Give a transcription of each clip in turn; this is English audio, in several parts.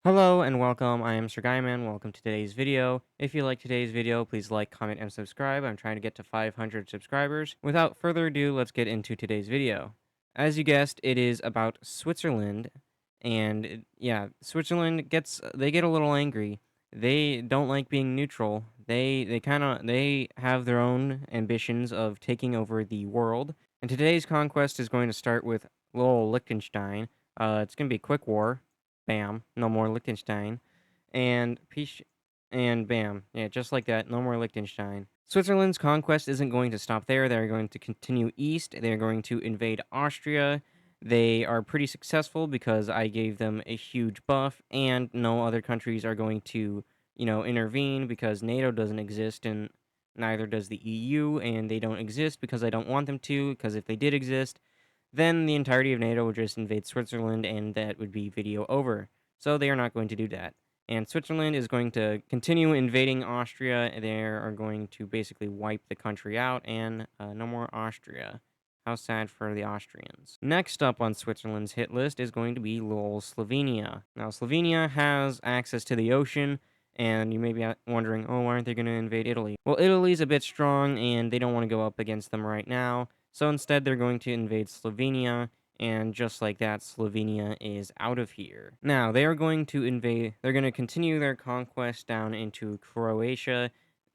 Hello and welcome. I am Sir Guyman. Welcome to today's video. If you like today's video, please like, comment, and subscribe. I'm trying to get to 500 subscribers. Without further ado, let's get into today's video. As you guessed, it is about Switzerland, and yeah, Switzerland they get a little angry. They don't like being neutral. They have their own ambitions of taking over the world. And today's conquest is going to start with little Liechtenstein. It's going to be a quick war. Bam, no more Liechtenstein, and peace, and bam, yeah, just like that, no more Liechtenstein. Switzerland's conquest isn't going to stop there. They're going to continue east. They're going to invade Austria. They are pretty successful because I gave them a huge buff, and no other countries are going to, intervene because NATO doesn't exist, and neither does the EU, and they don't exist because I don't want them to, because if they did exist, then the entirety of NATO would just invade Switzerland and that would be video over. So they are not going to do that. And Switzerland is going to continue invading Austria. They are going to basically wipe the country out and no more Austria. How sad for the Austrians. Next up on Switzerland's hit list is going to be little Slovenia. Now, Slovenia has access to the ocean, and you may be wondering, oh, why aren't they going to invade Italy? Well, Italy's a bit strong, and they don't want to go up against them right now. So instead, they're going to invade Slovenia, and just like that, Slovenia is out of here. Now, they are going to they're going to continue their conquest down into Croatia,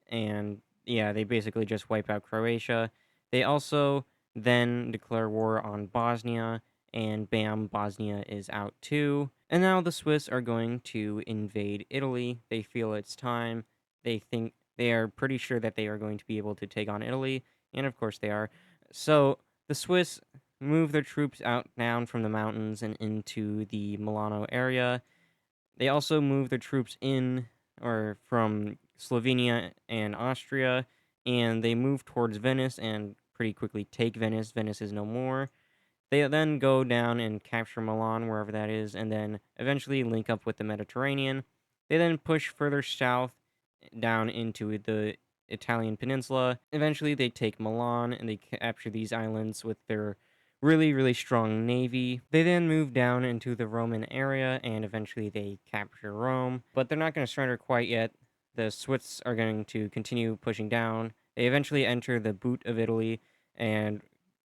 and yeah, they basically just wipe out Croatia. They also then declare war on Bosnia, and bam, Bosnia is out too. And now the Swiss are going to invade Italy. They feel it's time. They are pretty sure that they are going to be able to take on Italy, and of course they are. So the Swiss move their troops out down from the mountains and into the Milano area. They also move their troops in or from Slovenia and Austria, and they move towards Venice and pretty quickly take Venice. Venice is no more. They then go down and capture Milan, wherever that is, and then eventually link up with the Mediterranean. They then push further south down into the Italian peninsula. Eventually, they take Milan and they capture these islands with their really, really strong navy. They then move down into the Roman area and eventually they capture Rome. But they're not going to surrender quite yet. The Swiss are going to continue pushing down. They eventually enter the boot of Italy and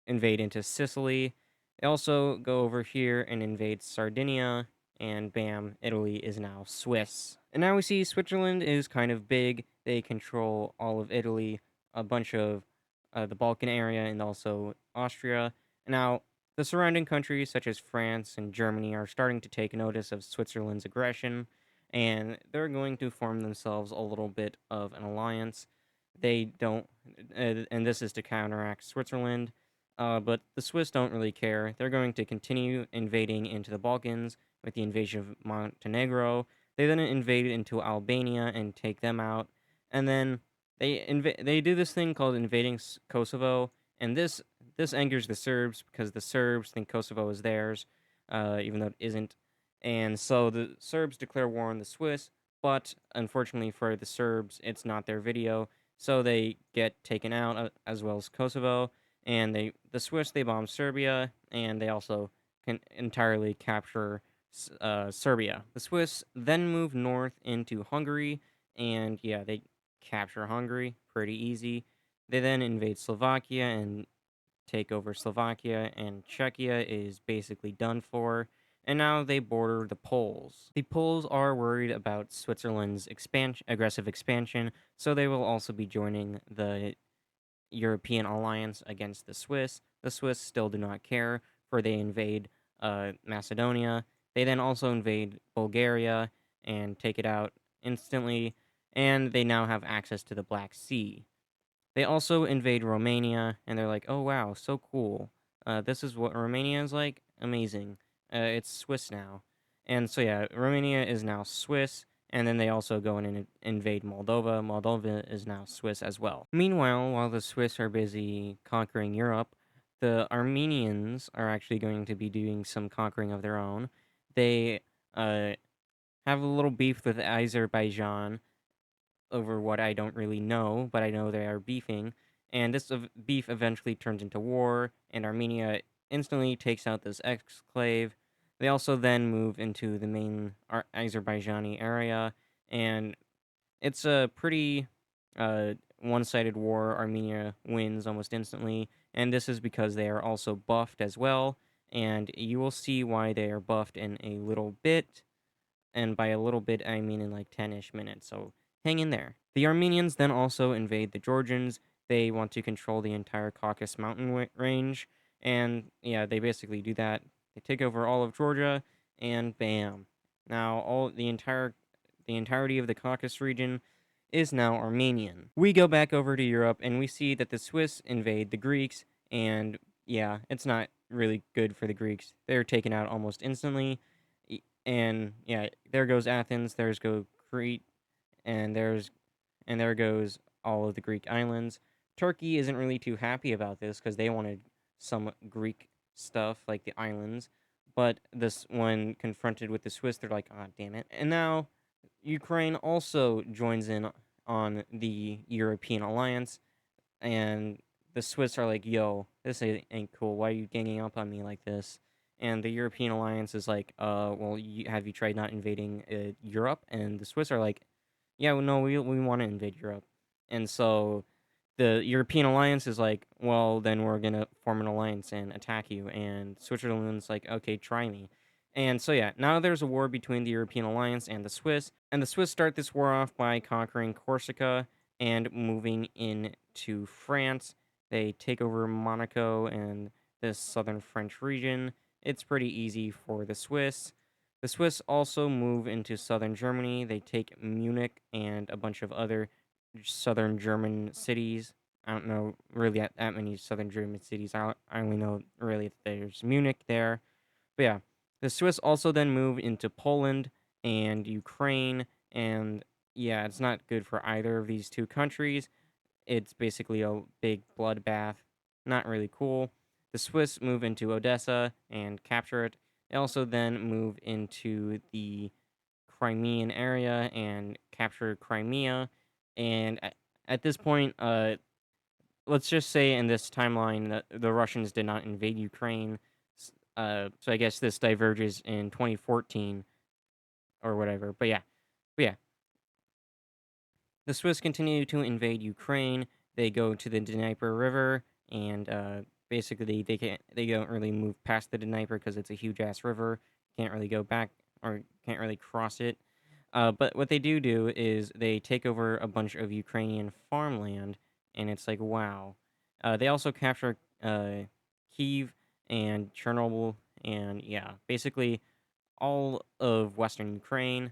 invade into Sicily. They also go over here and invade Sardinia, and bam, Italy is now Swiss. And now we see Switzerland is kind of big. They control all of Italy, a bunch of the Balkan area, and also Austria. Now, the surrounding countries, such as France and Germany, are starting to take notice of Switzerland's aggression, and they're going to form themselves a little bit of an alliance. They don't, and this is to counteract Switzerland. But the Swiss don't really care. They're going to continue invading into the Balkans with the invasion of Montenegro. They then invade into Albania and take them out. And then they do this thing called invading Kosovo, and this angers the Serbs because the Serbs think Kosovo is theirs, even though it isn't. And so the Serbs declare war on the Swiss, but unfortunately for the Serbs, it's not their video, so they get taken out as well as Kosovo. And the Swiss, they bomb Serbia, and they also can entirely capture Serbia. The Swiss then move north into Hungary, and yeah, they capture Hungary pretty easy. They then invade Slovakia and take over Slovakia, and Czechia is basically done for. And now they border the Poles. The Poles are worried about Switzerland's aggressive expansion, so they will also be joining the European alliance against the Swiss. The Swiss still do not care, for they invade Macedonia. They then also invade Bulgaria and take it out instantly, and they now have access to the Black Sea. They also invade Romania, and they're like, oh wow, so cool. This is what Romania is like? Amazing. It's Swiss now. And so yeah, Romania is now Swiss, and then they also go in and invade Moldova. Moldova is now Swiss as well. Meanwhile, while the Swiss are busy conquering Europe, the Armenians are actually going to be doing some conquering of their own. They have a little beef with Azerbaijan over what I don't really know, but I know they are beefing. And this beef eventually turns into war, and Armenia instantly takes out this exclave. They also then move into the main Azerbaijani area, and it's a pretty one-sided war. Armenia wins almost instantly, and this is because they are also buffed as well, and you will see why they are buffed in a little bit. And by a little bit, I mean in like 10-ish minutes, so hang in there. The Armenians then also invade the Georgians. They want to control the entire Caucasus mountain range, and yeah, they basically do that. They take over all of Georgia, and bam. Now all the entirety of the Caucasus region is now Armenian. We go back over to Europe, and we see that the Swiss invade the Greeks, and yeah, it's not really good for the Greeks. They're taken out almost instantly. And yeah, there goes Athens, there's go Crete, and there goes all of the Greek islands. Turkey isn't really too happy about this because they wanted some Greek stuff like the islands, but this when confronted with the Swiss, they're like, "Ah, damn it!" And now Ukraine also joins in on the European alliance, and the Swiss are like, "Yo, this ain't cool. Why are you ganging up on me like this?" And the European alliance is like, well, have you tried not invading Europe?" And the Swiss are like, "Yeah, well, no, we want to invade Europe." And so the European alliance is like, "Well, then we're gonna form an alliance and attack you." And Switzerland's like, "Okay, try me." And so yeah, now there's a war between the European alliance and the Swiss. And the Swiss start this war off by conquering Corsica and moving into France. They take over Monaco and this southern French region. It's pretty easy for the Swiss. The Swiss also move into southern Germany. They take Munich and a bunch of other southern German cities. I don't know really that many southern German cities. I only know really that there's Munich there. But yeah, the Swiss also then move into Poland and Ukraine. And yeah, it's not good for either of these two countries. It's basically a big bloodbath. Not really cool. The Swiss move into Odessa and capture it. They also then move into the Crimean area and capture Crimea. And at this point, let's just say in this timeline that the Russians did not invade Ukraine. So I guess this diverges in 2014 or whatever. But yeah, the Swiss continue to invade Ukraine. They go to the Dnieper River, and basically they don't really move past the Dnieper because it's a huge ass river. Can't really go back or can't really cross it. But what they do is they take over a bunch of Ukrainian farmland, and it's like wow. They also capture Kiev and Chernobyl, and yeah, basically all of Western Ukraine.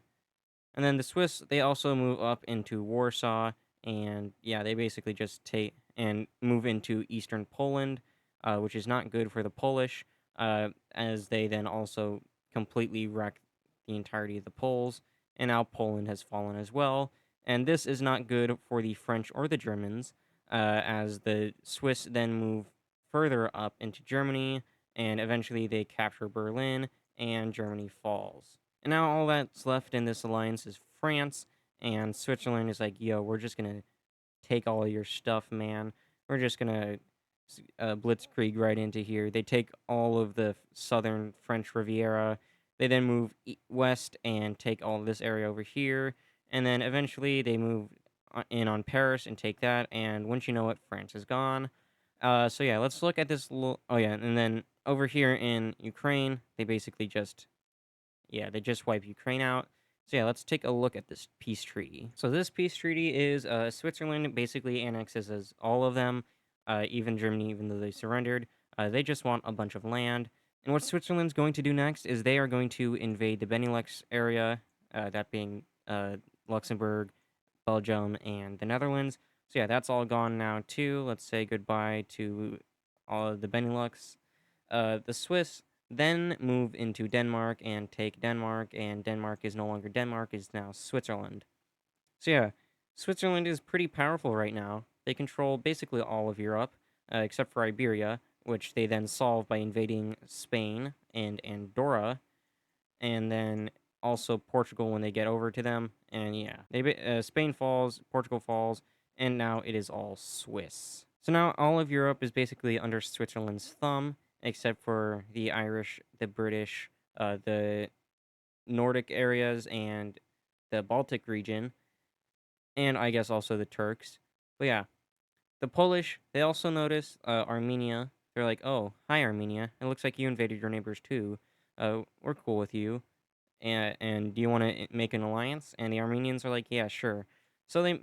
And then the Swiss, they also move up into Warsaw, and yeah, they basically just take and move into eastern Poland, which is not good for the Polish, as they then also completely wreck the entirety of the Poles, and now Poland has fallen as well. And this is not good for the French or the Germans, as the Swiss then move further up into Germany, and eventually they capture Berlin, and Germany falls. And now all that's left in this alliance is France, and Switzerland is like, yo, we're just gonna take all of your stuff, man. We're just gonna blitzkrieg right into here. They take all of the southern French Riviera. They then move west and take all of this area over here. And then eventually they move in on Paris and take that. And once you know it, France is gone. So yeah, let's look at this little. Oh yeah, and then over here in Ukraine, they basically just they just wipe Ukraine out. So yeah, let's take a look at this peace treaty. So this peace treaty is Switzerland basically annexes all of them, even Germany, even though they surrendered. They just want a bunch of land. And what Switzerland's going to do next is they are going to invade the Benelux area, that being Luxembourg, Belgium, and the Netherlands. So yeah, that's all gone now too. Let's say goodbye to all of the Benelux. The Swiss then move into Denmark and take Denmark, and Denmark is no longer Denmark, is now Switzerland. So yeah, Switzerland is pretty powerful right now. They control basically all of Europe, except for Iberia, which they then solve by invading Spain and Andorra, and then also Portugal when they get over to them. And yeah, Spain falls, Portugal falls, and now it is all Swiss. So now all of Europe is basically under Switzerland's thumb, except for the Irish, the British, the Nordic areas and the Baltic region, and I guess also the Turks. But yeah, the Polish, they also notice Armenia. They're like, oh, hi, Armenia. It looks like you invaded your neighbors too. We're cool with you. And do you want to make an alliance? And the Armenians are like, yeah, sure. So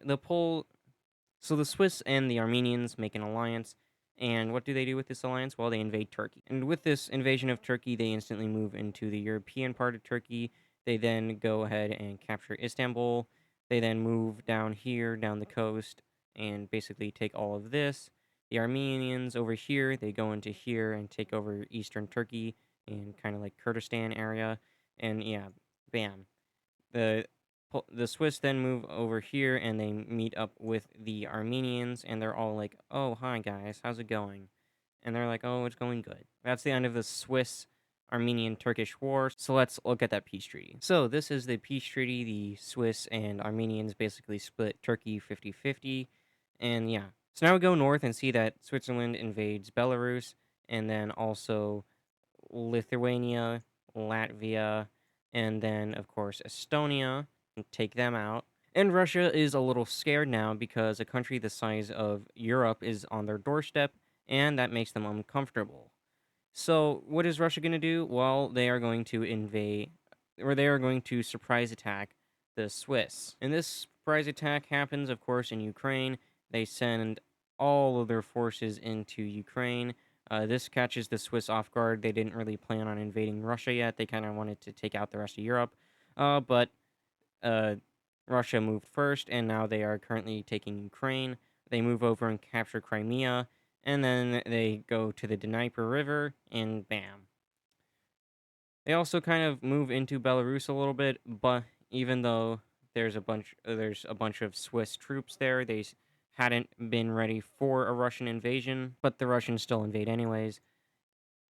so the Swiss and the Armenians make an alliance. And what do they do with this alliance? Well, they invade Turkey. And with this invasion of Turkey, they instantly move into the European part of Turkey. They then go ahead and capture Istanbul. They then move down here, down the coast, and basically take all of this. The Armenians over here, they go into here and take over eastern Turkey and kind of like Kurdistan area. And yeah, bam. The the Swiss then move over here and they meet up with the Armenians and they're all like, "Oh, hi guys, how's it going?" And they're like, "Oh, it's going good." That's the end of the Swiss Armenian Turkish War. So let's look at that peace treaty. So this is the peace treaty. The Swiss and Armenians basically split Turkey 50-50. And yeah. So now we go north and see that Switzerland invades Belarus and then also Lithuania, Latvia, and then, of course, Estonia, and take them out. And Russia is a little scared now because a country the size of Europe is on their doorstep, and that makes them uncomfortable. So, what is Russia going to do? Well, they are going to invade, or they are going to surprise attack the Swiss. And this surprise attack happens, of course, in Ukraine. They send all of their forces into Ukraine. This catches the Swiss off guard. They didn't really plan on invading Russia yet. They kind of wanted to take out the rest of Europe. But uh, Russia moved first, and now they are currently taking Ukraine. They move over and capture Crimea, and then they go to the Dnieper River, and bam. They also kind of move into Belarus a little bit, but even though there's a bunch of Swiss troops there, hadn't been ready for a Russian invasion, but the Russians still invade anyways,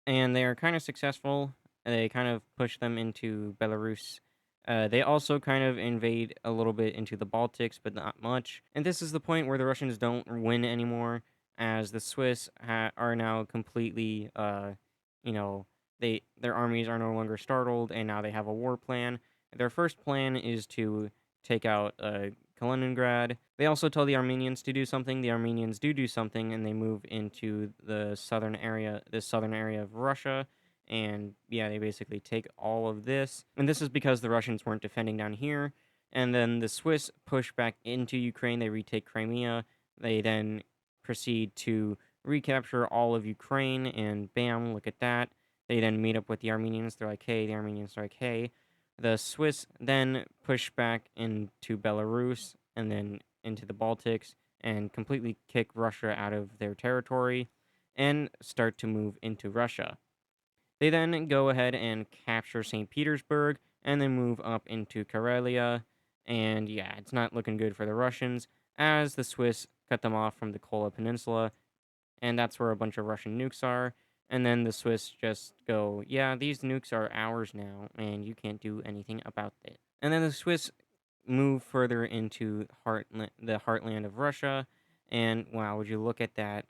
and they are kind of successful. They kind of push them into Belarus. They also kind of invade a little bit into the Baltics, but not much. And this is the point where the Russians don't win anymore, as the Swiss are now completely, you know, their armies are no longer startled, and now they have a war plan. Their first plan is to take out Kaliningrad. They also tell the Armenians to do something. The Armenians do something, and they move into this southern area of Russia. And yeah, they basically take all of this. And this is because the Russians weren't defending down here. And then the Swiss push back into Ukraine. They retake Crimea. They then proceed to recapture all of Ukraine. And bam, look at that. They then meet up with the Armenians. They're like, hey, the Armenians are like, hey. The Swiss then push back into Belarus and then into the Baltics and completely kick Russia out of their territory and start to move into Russia. They then go ahead and capture St. Petersburg and then move up into Karelia. And yeah, it's not looking good for the Russians as the Swiss cut them off from the Kola Peninsula, and that's where a bunch of Russian nukes are. And then the Swiss just go, yeah, these nukes are ours now, and you can't do anything about it. And then the Swiss move further into the heartland of Russia, and wow, would you look at that?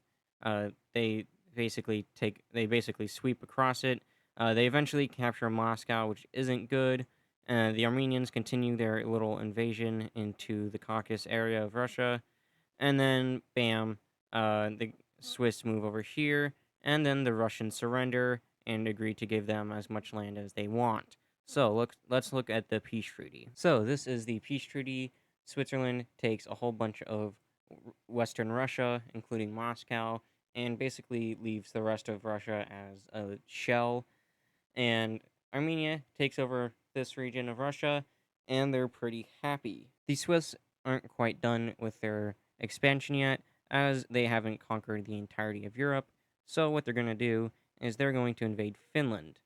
They basically sweep across it. They eventually capture Moscow, which isn't good. The Armenians continue their little invasion into the Caucasus area of Russia, and then bam, the Swiss move over here, and then the Russians surrender and agree to give them as much land as they want. So let's look at the peace treaty. So this is the peace treaty. Switzerland takes a whole bunch of Western Russia, including Moscow, and basically leaves the rest of Russia as a shell. And Armenia takes over this region of Russia, and they're pretty happy. The Swiss aren't quite done with their expansion yet, as they haven't conquered the entirety of Europe. So what they're going to do is they're going to invade Finland.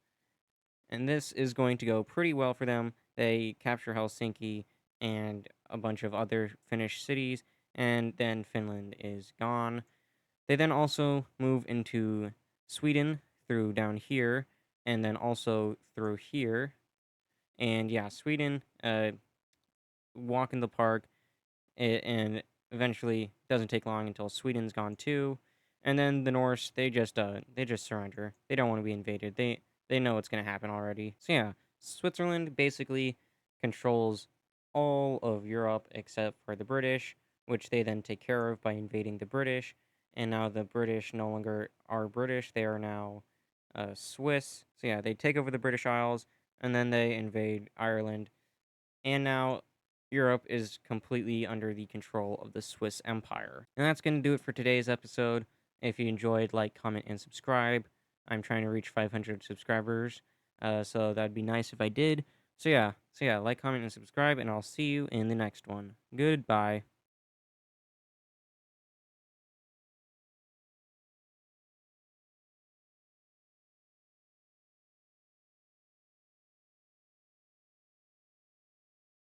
And this is going to go pretty well for them. They capture Helsinki and a bunch of other Finnish cities, and then Finland is gone. They then also move into Sweden through down here, and then also through here. And yeah, Sweden, walk in the park, and eventually doesn't take long until Sweden's gone too. And then the Norse, they just surrender. They don't want to be invaded. They they know what's going to happen already. So yeah, Switzerland basically controls all of Europe except for the British, which they then take care of by invading the British. And now the British no longer are British; they are now Swiss. So yeah, they take over the British Isles, and then they invade Ireland, and now Europe is completely under the control of the Swiss Empire. And that's going to do it for today's episode. If you enjoyed, like, comment, and subscribe. I'm trying to reach 500 subscribers, so that'd be nice if I did. So yeah, like, comment, and subscribe, and I'll see you in the next one. Goodbye.